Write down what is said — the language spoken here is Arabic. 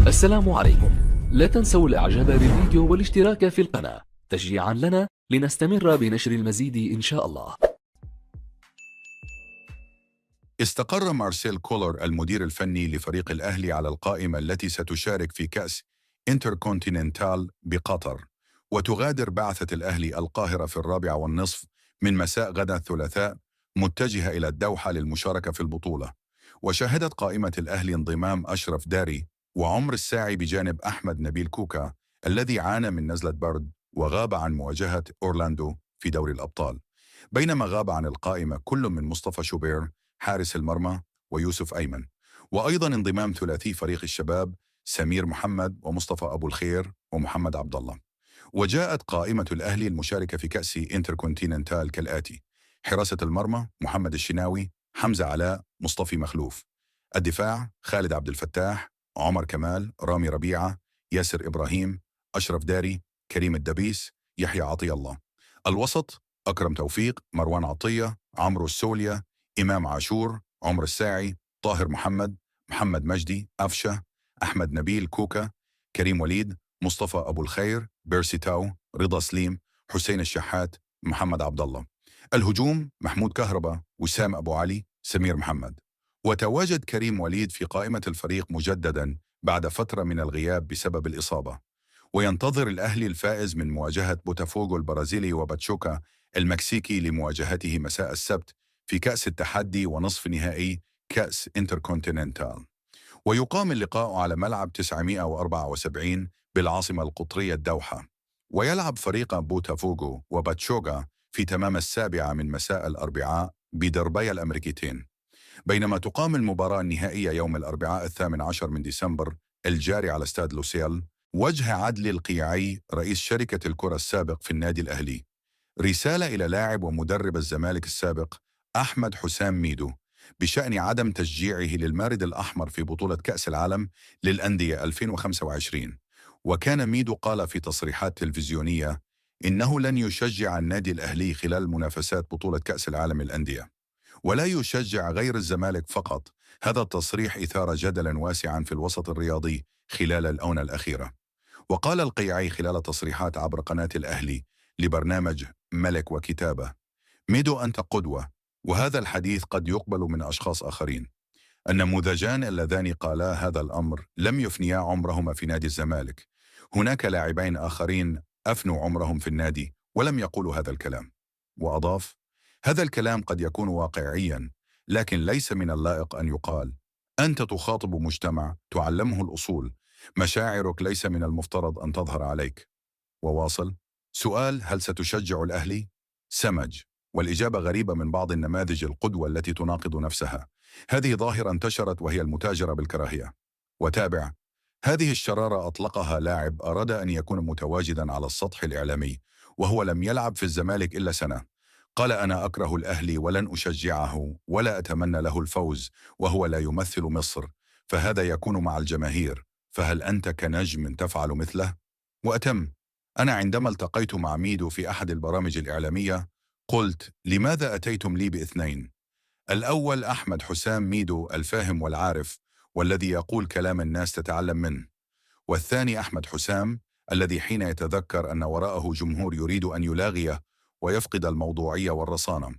السلام عليكم. لا تنسوا الاعجاب بالفيديو والاشتراك في القناة تشجيعا لنا لنستمر بنشر المزيد إن شاء الله. استقر مارسيل كولر المدير الفني لفريق الأهلي على القائمة التي ستشارك في كأس انتركونتيننتال بقطر، وتغادر بعثة الأهلي القاهرة في 4:30 من مساء غدا الثلاثاء متجهة إلى الدوحة للمشاركة في البطولة. وشهدت قائمة الأهلي انضمام أشرف داري وعمر الساعي بجانب أحمد نبيل كوكا الذي عانى من نزلة برد وغاب عن مواجهة أورلاندو في دوري الأبطال، بينما غاب عن القائمة كل من مصطفى شوبير حارس المرمى ويوسف أيمن. وأيضا انضمام ثلاثي فريق الشباب سمير محمد ومصطفى أبو الخير ومحمد عبد الله. وجاءت قائمة الأهلي المشاركة في كأس انتركونتيننتال كالآتي: حراسة المرمى محمد الشناوي، حمزة علاء، مصطفى مخلوف. الدفاع خالد عبد الفتاح، عمر كمال، رامي ربيعة، ياسر إبراهيم، أشرف داري، كريم الدبيس، يحيى عطية الله. الوسط أكرم توفيق، مروان عطية، عمرو السولية، إمام عاشور، عمر الساعي، طاهر محمد، محمد مجدي، أفشة، أحمد نبيل كوكا، كريم وليد، مصطفى أبو الخير، بيرسي تاو، رضا سليم، حسين الشحات، محمد عبد الله. الهجوم محمود كهربا، وسام أبو علي، سمير محمد. وتواجد كريم وليد في قائمة الفريق مجددا بعد فترة من الغياب بسبب الإصابة. وينتظر الأهلي الفائز من مواجهة بوتافوغو البرازيلي وباتشوكا المكسيكي لمواجهته مساء السبت في كأس التحدي ونصف نهائي كأس انتركونتيننتال. ويقام اللقاء على ملعب 974 بالعاصمة القطرية الدوحة. ويلعب فريق بوتافوغو وباتشوغا في تمام 7 من مساء الأربعاء بدربي الأمريكتين، بينما تقام المباراة النهائية يوم الأربعاء 18 من ديسمبر الجاري على استاد لوسيل. وجه عدلي القيعي رئيس شركة الكرة السابق في النادي الأهلي رسالة إلى لاعب ومدرب الزمالك السابق أحمد حسام ميدو بشأن عدم تشجيعه للمارد الأحمر في بطولة كأس العالم للأندية 2025. وكان ميدو قال في تصريحات تلفزيونية إنه لن يشجع النادي الأهلي خلال منافسات بطولة كأس العالم للأندية، ولا يشجع غير الزمالك فقط. هذا التصريح إثار جدلا واسعا في الوسط الرياضي خلال الآونة الأخيرة. وقال القيعي خلال تصريحات عبر قناة الأهلي لبرنامج ملك وكتابة: ميدو أنت قدوة، وهذا الحديث قد يقبل من أشخاص آخرين. النموذجان اللذان قالا هذا الأمر لم يفنيا عمرهما في نادي الزمالك. هناك لاعبين آخرين أفنوا عمرهم في النادي ولم يقولوا هذا الكلام. وأضاف: هذا الكلام قد يكون واقعيا، لكن ليس من اللائق أن يقال. أنت تخاطب مجتمع تعلمه الأصول، مشاعرك ليس من المفترض أن تظهر عليك. وواصل: سؤال هل ستشجع الأهلي؟ سمج. والإجابة غريبة من بعض النماذج القدوة التي تناقض نفسها. هذه ظاهرة انتشرت وهي المتاجرة بالكراهية. وتابع: هذه الشرارة أطلقها لاعب أراد أن يكون متواجدا على السطح الإعلامي وهو لم يلعب في الزمالك إلا سنة. قال: أنا أكره الأهلي ولن أشجعه ولا أتمنى له الفوز وهو لا يمثل مصر، فهذا يكون مع الجماهير، فهل أنت كنجم تفعل مثله؟ وأتم: أنا عندما التقيت مع ميدو في أحد البرامج الإعلامية قلت: لماذا أتيتم لي باثنين؟ الأول أحمد حسام ميدو الفاهم والعارف والذي يقول كلام الناس تتعلم منه، والثاني أحمد حسام الذي حين يتذكر أن وراءه جمهور يريد أن يلاغيه ويفقد الموضوعية والرصانة